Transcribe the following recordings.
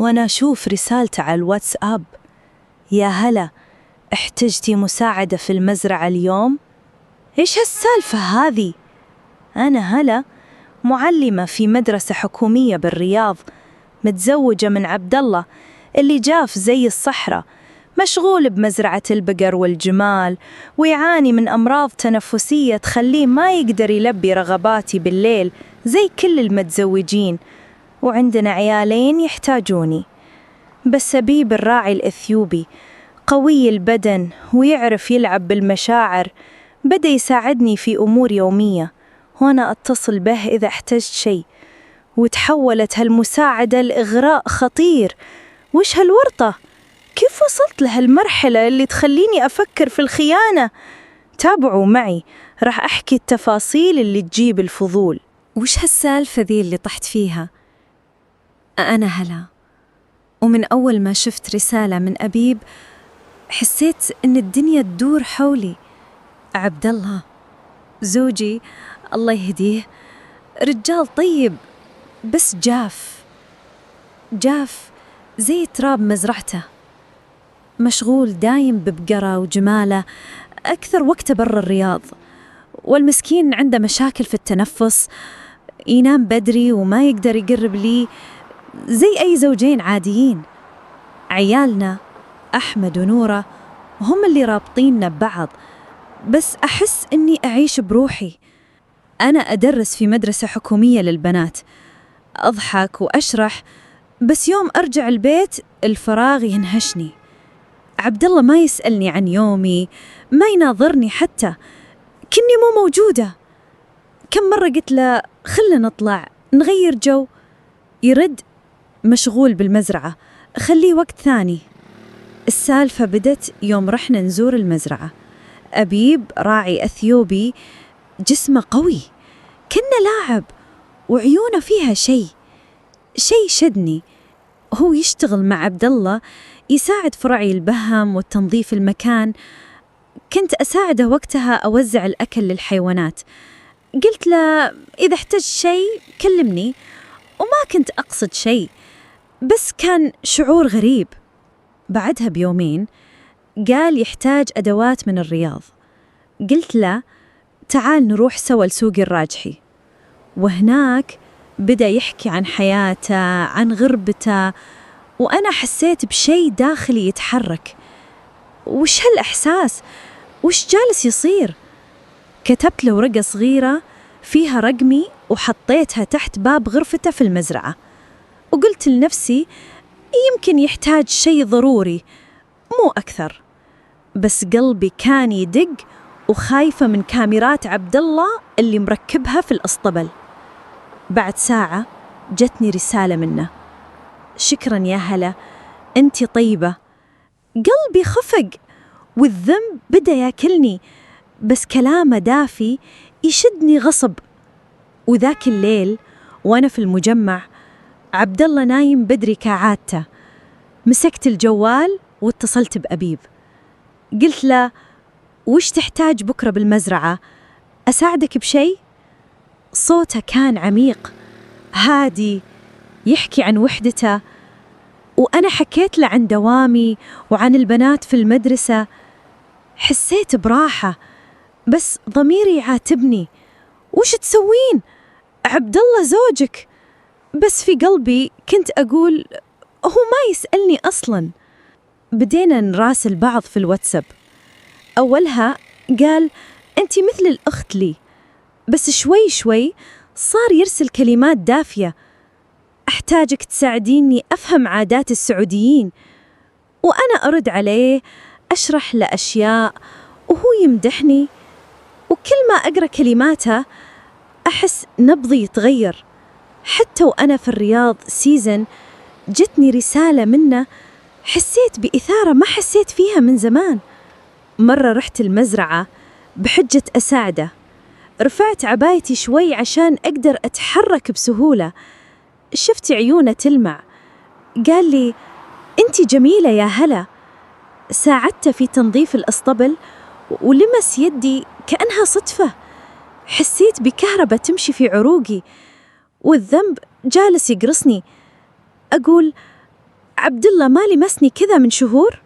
وأنا أشوف رسالته على الواتساب: يا هلا، احتجتي مساعدة في المزرعة اليوم؟ إيش هالسالفة هذه؟ أنا هلا، معلمة في مدرسة حكومية بالرياض، متزوجة من عبد الله اللي جاف زي الصحراء، مشغول بمزرعة البقر والجمال، ويعاني من أمراض تنفسية تخليه ما يقدر يلبي رغباتي بالليل زي كل المتزوجين. وعندنا عيالين يحتاجوني. بس أبيب الراعي الإثيوبي قوي البدن ويعرف يلعب بالمشاعر، بدأ يساعدني في أمور يومية، وأنا أتصل به إذا احتجت شيء. وتحولت هالمساعدة لإغراء خطير. وش هالورطة؟ كيف وصلت لهالمرحلة اللي تخليني أفكر في الخيانة؟ تابعوا معي، راح أحكي التفاصيل اللي تجيب الفضول. وش هالسالفة ذي اللي طحت فيها؟ أنا هلا، ومن أول ما شفت رسالة من أبيب حسيت إن الدنيا تدور حولي. عبد الله زوجي الله يهديه رجال طيب، بس جاف زي تراب مزرعته، مشغول دايم ببقرة وجمالة أكثر وقته برا الرياض، والمسكين عنده مشاكل في التنفس، ينام بدري وما يقدر يقرب لي زي أي زوجين عاديين. عيالنا أحمد ونورة هم اللي رابطيننا ببعض، بس أحس إني أعيش بروحي. أنا أدرس في مدرسة حكومية للبنات، أضحك وأشرح، بس يوم أرجع البيت الفراغ ينهشني. عبد الله ما يسألني عن يومي، ما يناظرني حتى، كني مو موجودة. كم مرة قلت له خلنا نطلع نغير جو، يرد مشغول بالمزرعة، خليه وقت ثاني. السالفة بدت يوم رحنا نزور المزرعة. أبيب راعي أثيوبي جسمه قوي، كنا لاعب، وعيونه فيها شيء شدني. هو يشتغل مع عبد الله، يساعد في رعي البهم وتنظيف المكان. كنت أساعده وقتها أوزع الأكل للحيوانات. قلت له إذا احتجت شيء كلمني، وما كنت أقصد شيء، بس كان شعور غريب. بعدها بيومين قال يحتاج أدوات من الرياض. قلت له تعال نروح سوا لسوق الراجحي. وهناك بدأ يحكي عن حياته، عن غربته، وأنا حسيت بشيء داخلي يتحرك. وش هالإحساس؟ وش جالس يصير؟ كتبت له ورقة صغيرة فيها رقمي وحطيتها تحت باب غرفته في المزرعة، وقلت لنفسي يمكن يحتاج شيء ضروري مو أكثر. بس قلبي كان يدق وخايفة من كاميرات عبد الله اللي مركبها في الأسطبل. بعد ساعة جتني رسالة منه: شكرا يا هلا، أنتي طيبة. قلبي خفق والذنب بدأ ياكلني، بس كلامه دافي يشدني غصب. وذاك الليل وأنا في المجمع، عبد الله نايم بدري كعادته، مسكت الجوال واتصلت بأبيب. قلت له وش تحتاج بكرة بالمزرعة؟ أساعدك بشيء؟ صوته كان عميق هادي، يحكي عن وحدته، وأنا حكيت له عن دوامي وعن البنات في المدرسة. حسيت براحة، بس ضميري يعاتبني: وش تسوين؟ عبد الله زوجك. بس في قلبي كنت أقول هو ما يسألني أصلاً. بدينا نراسل بعض في الواتساب. أولها قال أنتي مثل الأخت لي، بس شوي شوي صار يرسل كلمات دافية: أحتاجك تساعديني أفهم عادات السعوديين. وأنا أرد عليه أشرح له أشياء، وهو يمدحني. وكل ما أقرأ كلماته أحس نبضي يتغير. حتى وأنا في الرياض سيزن جتني رسالة منه، حسيت بإثارة ما حسيت فيها من زمان. مرة رحت المزرعة بحجة أساعده، رفعت عبايتي شوي عشان أقدر أتحرك بسهولة. شفت عيونه تلمع. قال لي أنتي جميلة يا هلا. ساعدته في تنظيف الأسطبل ولمس يدي كأنها صدفة. حسيت بكهرباء تمشي في عروقي، والذنب جالس يقرصني. أقول عبد الله ما لمسني كذا من شهور؟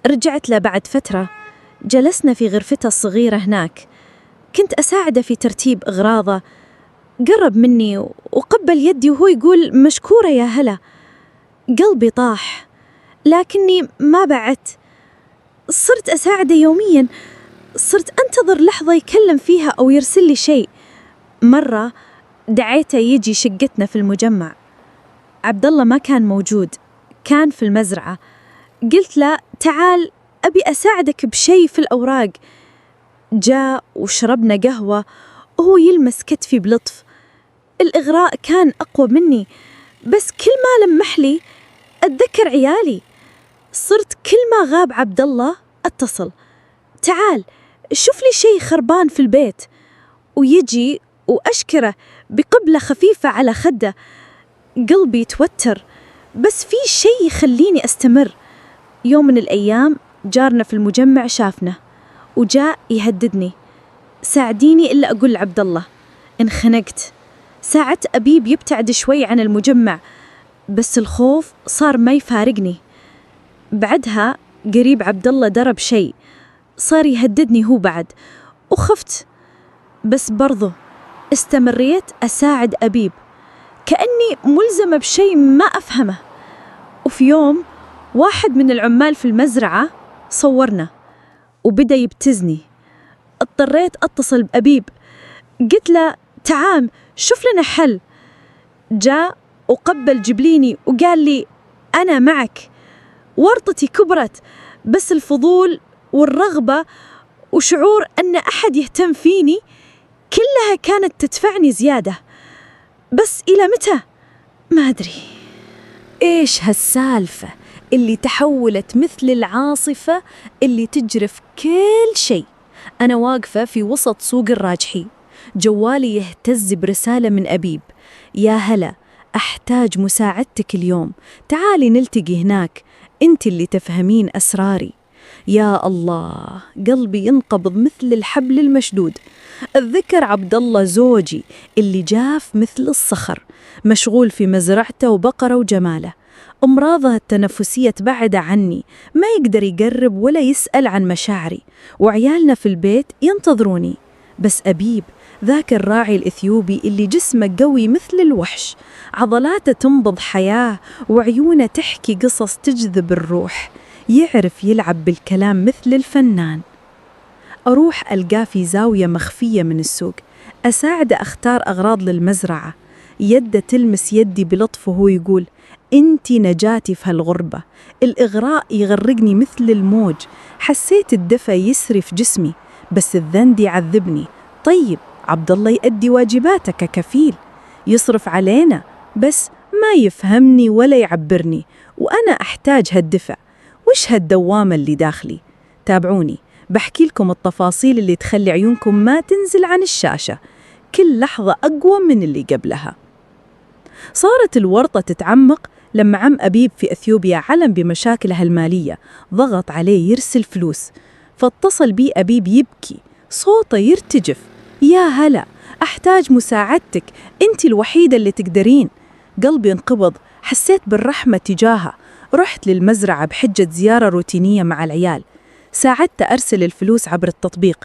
رجعت له بعد فترة. جلسنا في غرفته الصغيرة هناك، كنت أساعده في ترتيب أغراضه. قرب مني وقبل يدي وهو يقول مشكورة يا هلا. قلبي طاح، لكني ما بعدت. صرت أساعده يومياً، صرت أنتظر لحظة يكلم فيها أو يرسل لي شيء. مرة دعيته يجي شقتنا في المجمع. عبد الله ما كان موجود، كان في المزرعة. قلت له تعال أبي أساعدك بشيء في الأوراق. جاء وشربنا قهوة وهو يلمس كتفي بلطف. الإغراء كان أقوى مني، بس كل ما لمح لي أتذكر عيالي. صرت كل ما غاب عبد الله أتصل، تعال شوف لي شيء خربان في البيت، ويجي وأشكره بقبلة خفيفة على خده. قلبي يتوتر، بس في شيء يخليني أستمر. يوم من الأيام جارنا في المجمع شافنا وجاء يهددني، ساعديني إلا أقول لعبد الله. انخنقت. ساعدت أبيب يبتعد شوي عن المجمع، بس الخوف صار ما يفارقني. بعدها قريب عبد الله درب شيء، صار يهددني هو بعد، وخفت. بس برضو استمريت أساعد أبيب كأني ملزمة بشيء ما أفهمه. وفي يوم واحد من العمال في المزرعة صورنا وبدأ يبتزني. اضطريت أتصل بأبيب، قلت له تعال شوف لنا حل. جاء وقبل جبليني وقال لي أنا معك. ورطتي كبرت، بس الفضول والرغبة وشعور أن أحد يهتم فيني كلها كانت تدفعني زيادة. بس إلى متى؟ ما أدري. إيش هالسالفة اللي تحولت مثل العاصفة اللي تجرف كل شيء؟ أنا واقفة في وسط سوق الراجحي، جوالي يهتز برسالة من أبيب. يا هلا، أحتاج مساعدتك اليوم، تعالي نلتقي هناك، أنت اللي تفهمين أسراري. يا الله، قلبي ينقبض مثل الحبل المشدود. أتذكر عبد الله زوجي اللي جاف مثل الصخر، مشغول في مزرعته وبقرة وجماله. أمراضه التنفسية تبعد عني، ما يقدر يقرب ولا يسأل عن مشاعري، وعيالنا في البيت ينتظروني. بس أبيب ذاك الراعي الإثيوبي اللي جسمه قوي مثل الوحش، عضلاته تنبض حياة وعيونه تحكي قصص تجذب الروح، يعرف يلعب بالكلام مثل الفنان. أروح ألقاه في زاوية مخفية من السوق، أساعده أختار أغراض للمزرعة. يده تلمس يدي بلطف وهو يقول أنتي نجاتي في هالغربة. الإغراء يغرقني مثل الموج، حسيت الدفى يسري في جسمي، بس الذنب يعذبني. طيب عبد الله يؤدي واجباته ككفيل، يصرف علينا، بس ما يفهمني ولا يعبرني، وأنا أحتاج هالدفع. وش هالدوامة اللي داخلي؟ تابعوني، بحكي لكم التفاصيل اللي تخلي عيونكم ما تنزل عن الشاشة، كل لحظة أقوى من اللي قبلها. صارت الورطة تتعمق لما عم أبيب في أثيوبيا علم بمشاكلها المالية، ضغط عليه يرسل فلوس، فاتصل بي أبيب يبكي، صوته يرتجف. يا هلا، أحتاج مساعدتك، أنت الوحيدة اللي تقدرين. قلبي انقبض، حسيت بالرحمة تجاهه. رحت للمزرعة بحجة زيارة روتينية مع العيال، ساعدت أرسل الفلوس عبر التطبيق.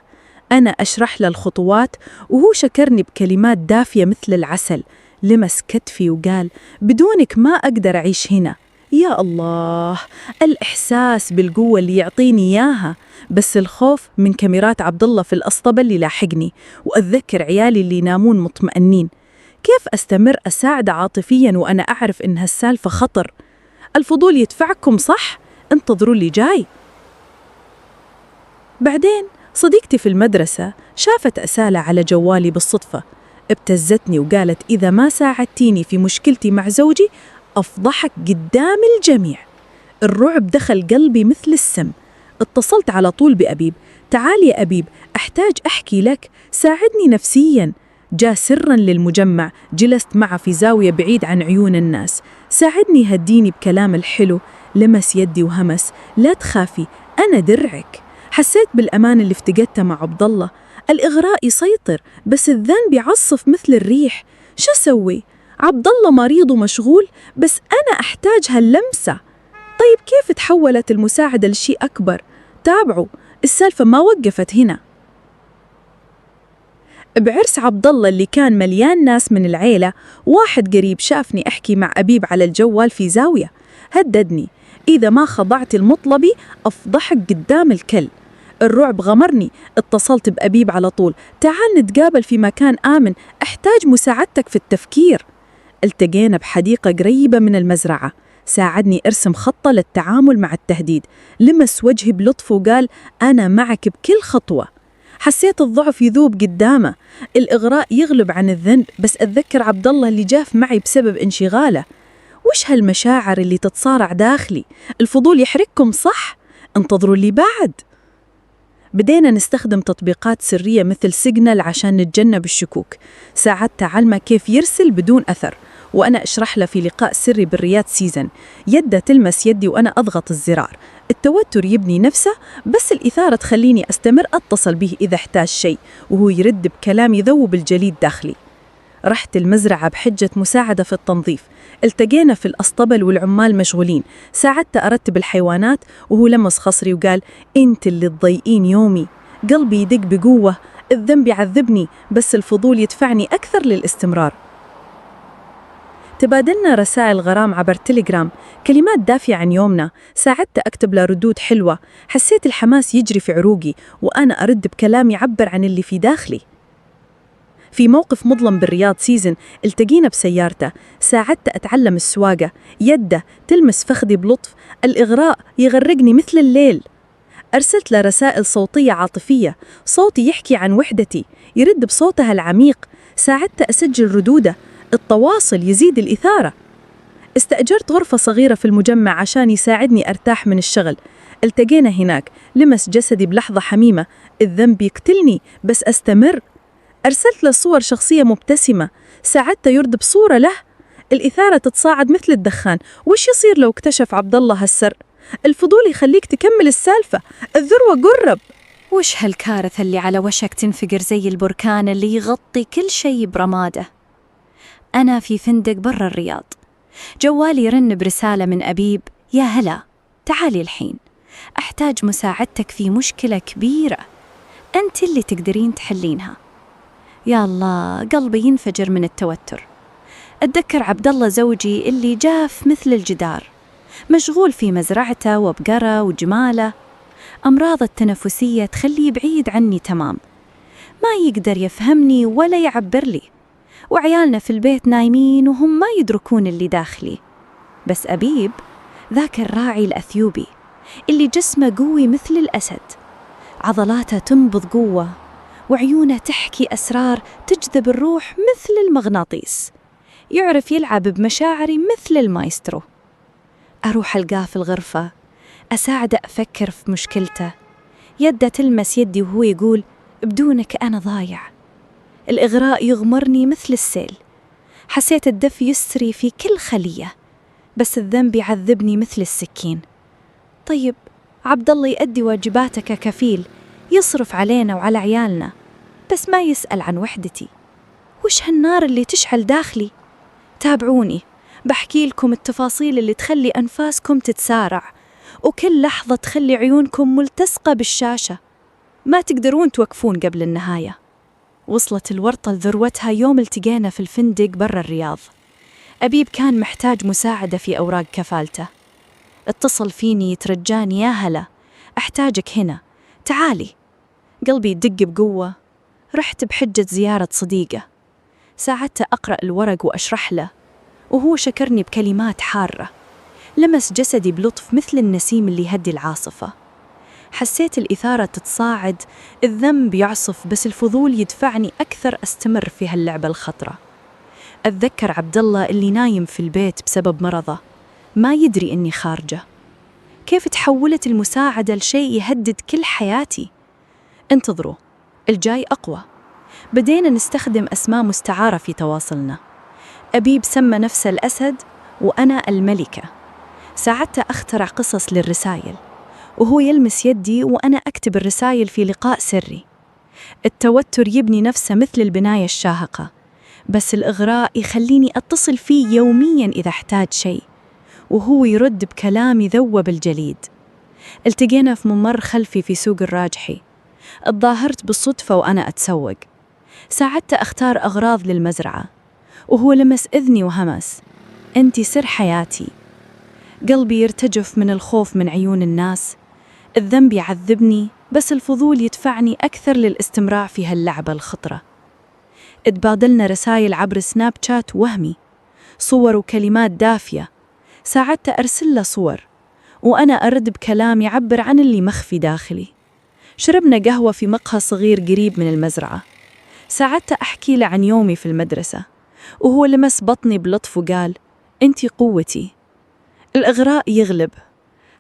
أنا أشرح له الخطوات وهو شكرني بكلمات دافية مثل العسل، لمس كتفي وقال بدونك ما أقدر أعيش هنا. يا الله، الإحساس بالقوة اللي يعطيني إياها. بس الخوف من كاميرات عبد الله في الأسطبة اللي لاحقني، وأتذكر عيالي اللي ينامون مطمئنين. كيف أستمر أساعد عاطفياً وأنا أعرف إن هالسالفة خطر؟ الفضول يدفعكم صح؟ انتظروا اللي جاي. بعدين صديقتي في المدرسة شافت رسالة على جوالي بالصدفة، ابتزتني وقالت إذا ما ساعدتيني في مشكلتي مع زوجي أفضحك قدام الجميع. الرعب دخل قلبي مثل السم. اتصلت على طول بأبيب، تعال يا أبيب، أحتاج أحكي لك، ساعدني نفسياً. جاء سراً للمجمع، جلست معه في زاوية بعيد عن عيون الناس، ساعدني هديني بكلام الحلو، لمس يدي وهمس لا تخافي أنا درعك. حسيت بالأمان اللي افتقدته مع عبد الله. الإغراء يسيطر، بس الذنب يعصف مثل الريح. شو أسوي؟ عبد الله مريض ومشغول، بس أنا أحتاج هاللمسة. طيب كيف تحولت المساعدة لشيء أكبر؟ تابعوا، السالفة ما وقفت هنا. بعرس عبد الله اللي كان مليان ناس من العيلة، واحد قريب شافني أحكي مع أبيب على الجوال في زاوية، هددني إذا ما خضعت المطلبي أفضحك قدام الكل. الرعب غمرني، اتصلت بأبيب على طول، تعال نتقابل في مكان آمن، أحتاج مساعدتك في التفكير. التقينا بحديقة قريبة من المزرعة، ساعدني أرسم خطة للتعامل مع التهديد، لمس وجهي بلطف وقال أنا معك بكل خطوة. حسيت الضعف يذوب قدامه، الإغراء يغلب عن الذنب، بس أتذكر عبد الله اللي جاف معي بسبب انشغاله. وش هالمشاعر اللي تتصارع داخلي؟ الفضول يحرككم صح؟ انتظروا اللي بعد. بدينا نستخدم تطبيقات سرية مثل سيجنال عشان نتجنب الشكوك. ساعدت علمه كيف يرسل بدون أثر، وأنا أشرح له في لقاء سري بالرياض سيزن. يده تلمس يدي وأنا أضغط الزرار. التوتر يبني نفسه، بس الإثارة تخليني أستمر أتصل به إذا احتاج شيء، وهو يرد بكلام يذوب الجليد داخلي. رحت المزرعة بحجة مساعدة في التنظيف، التقينا في الأسطبل والعمال مشغولين، ساعدت أرتب الحيوانات وهو لمس خصري وقال أنت اللي تضيئين يومي. قلبي يدق بقوة، الذنب يعذبني بس الفضول يدفعني أكثر للاستمرار. تبادلنا رسائل غرام عبر تليجرام، كلمات دافية عن يومنا، ساعدت أكتب له ردود حلوة. حسيت الحماس يجري في عروقي وأنا أرد بكلام يعبر عن اللي في داخلي. في موقف مظلم بالرياض سيزن التقينا بسيارته، ساعدت أتعلم السواقة، يده تلمس فخذي بلطف، الإغراء يغرقني مثل الليل. أرسلت له رسائل صوتية عاطفية، صوتي يحكي عن وحدتي، يرد بصوتها العميق، ساعدت أسجل ردوده، التواصل يزيد الإثارة. استأجرت غرفة صغيرة في المجمع عشان يساعدني أرتاح من الشغل. التقينا هناك، لمس جسدي بلحظة حميمة، الذنب يقتلني بس أستمر. أرسلت له صور شخصية مبتسمة، ساعدته يرد بصورة له. الإثارة تتصاعد مثل الدخان، وش يصير لو اكتشف عبد الله هالسر؟ الفضول يخليك تكمل السالفة، الذروة قرب. وش هالكارثة اللي على وشك تنفجر زي البركان اللي يغطي كل شيء برماده؟ أنا في فندق برا الرياض، جوالي يرن برسالة من أبيب، يا هلا تعالي الحين، أحتاج مساعدتك في مشكلة كبيرة، أنت اللي تقدرين تحلينها. يا الله، قلبي ينفجر من التوتر. أتذكر عبد الله زوجي اللي جاف مثل الجدار، مشغول في مزرعته وبقرة وجماله. أمراض التنفسية تخليه بعيد عني تمام، ما يقدر يفهمني ولا يعبر لي، وعيالنا في البيت نايمين وهم ما يدركون اللي داخلي. بس أبيب ذاك الراعي الأثيوبي اللي جسمه قوي مثل الأسد، عضلاته تنبض قوة وعيونه تحكي أسرار تجذب الروح مثل المغناطيس، يعرف يلعب بمشاعري مثل المايسترو. أروح ألقاه في الغرفة، أساعده أفكر في مشكلته، يده تلمس يدي وهو يقول بدونك أنا ضايع. الإغراء يغمرني مثل السيل، حسيت الدفء يسري في كل خلية، بس الذنب يعذبني مثل السكين. طيب عبد الله يؤدي واجباته ككفيل، يصرف علينا وعلى عيالنا، بس ما يسأل عن وحدتي. وش هالنار اللي تشعل داخلي؟ تابعوني، بحكي لكم التفاصيل اللي تخلي أنفاسكم تتسارع، وكل لحظة تخلي عيونكم ملتصقة بالشاشة، ما تقدرون توقفون قبل النهاية. وصلت الورطة لذروتها يوم التقينا في الفندق برا الرياض. أبيب كان محتاج مساعدة في أوراق كفالته، اتصل فيني يترجاني، يا هلا أحتاجك هنا، تعالي. قلبي يدق بقوة. رحت بحجة زيارة صديقة، ساعدته أقرأ الورق وأشرح له، وهو شكرني بكلمات حارة. لمس جسدي بلطف مثل النسيم اللي يهدي العاصفة. حسيت الإثارة تتصاعد، الذنب يعصف، بس الفضول يدفعني أكثر أستمر في هاللعبة الخطرة. أتذكر عبد الله اللي نايم في البيت بسبب مرضه، ما يدري إني خارجة. كيف تحولت المساعدة لشيء يهدد كل حياتي؟ انتظروا، الجاي أقوى. بدينا نستخدم أسماء مستعارة في تواصلنا. أبيب سمى نفسه الأسد وأنا الملكة. ساعدت أخترع قصص للرسائل، وهو يلمس يدي وأنا أكتب الرسائل في لقاء سري. التوتر يبني نفسه مثل البناية الشاهقة، بس الإغراء يخليني أتصل فيه يومياً إذا احتاج شيء، وهو يرد بكلام يذوب الجليد. التقينا في ممر خلفي في سوق الراجحي، اتظاهرت بالصدفة وأنا أتسوق. ساعدت أختار أغراض للمزرعة، وهو لمس إذني وهمس: أنتي سر حياتي. قلبي يرتجف من الخوف من عيون الناس. الذنب يعذبني، بس الفضول يدفعني أكثر للاستمرار في هاللعبة الخطرة. اتبادلنا رسائل عبر سناب شات وهمي، صور وكلمات دافية. ساعدت أرسل له صور، وأنا أرد بكلام يعبر عن اللي مخفي داخلي. شربنا قهوة في مقهى صغير قريب من المزرعة. ساعدت أحكي له عن يومي في المدرسة، وهو لمس بطني بلطف وقال: أنتي قوتي. الإغراء يغلب،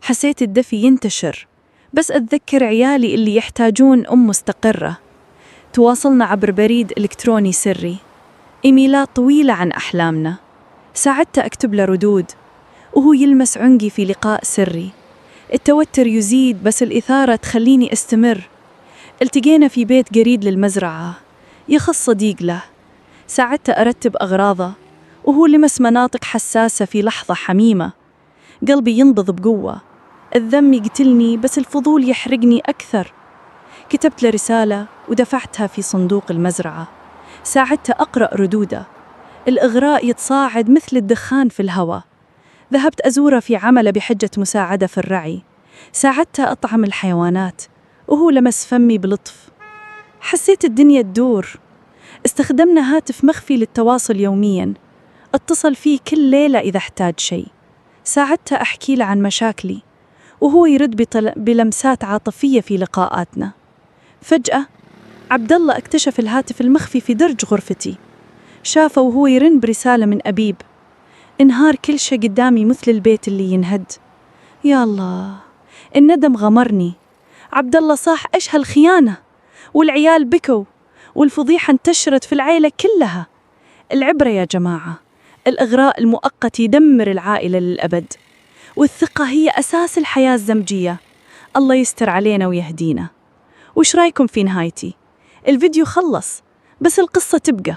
حسيت الدفي ينتشر، بس أتذكر عيالي اللي يحتاجون أم مستقرة. تواصلنا عبر بريد إلكتروني سري، إيميلات طويلة عن أحلامنا. ساعدت أكتب له ردود، وهو يلمس عنقي في لقاء سري. التوتر يزيد، بس الإثارة تخليني أستمر. التقينا في بيت قريب للمزرعة، يخص صديق له. ساعدت أرتب أغراضه، وهو لمس مناطق حساسة في لحظة حميمة. قلبي ينبض بقوة، الذم يقتلني، بس الفضول يحرقني أكثر. كتبت له رسالة ودفعتها في صندوق المزرعة. ساعدت أقرأ ردوده. الإغراء يتصاعد مثل الدخان في الهواء. ذهبت أزوره في عمله بحجة مساعدة في الرعي. ساعدت أطعم الحيوانات، وهو لمس فمي بلطف. حسيت الدنيا تدور. استخدمنا هاتف مخفي للتواصل يومياً، اتصل فيه كل ليلة إذا احتاج شيء. ساعدت أحكي له عن مشاكلي، وهو يرد بلمسات عاطفية في لقاءاتنا. فجأة عبد الله اكتشف الهاتف المخفي في درج غرفتي. شافه وهو يرن برسالة من أبيب. انهار كل شيء قدامي مثل البيت اللي ينهد. يا الله، الندم غمرني. عبد الله صاح، إيش هالخيانة؟ والعيال بكوا، والفضيحة انتشرت في العائلة كلها. العبرة يا جماعة، الإغراء المؤقت يدمر العائلة للأبد، والثقة هي أساس الحياة الزوجية. الله يستر علينا ويهدينا. وش رأيكم في نهايتي؟ الفيديو خلص، بس القصة تبقى.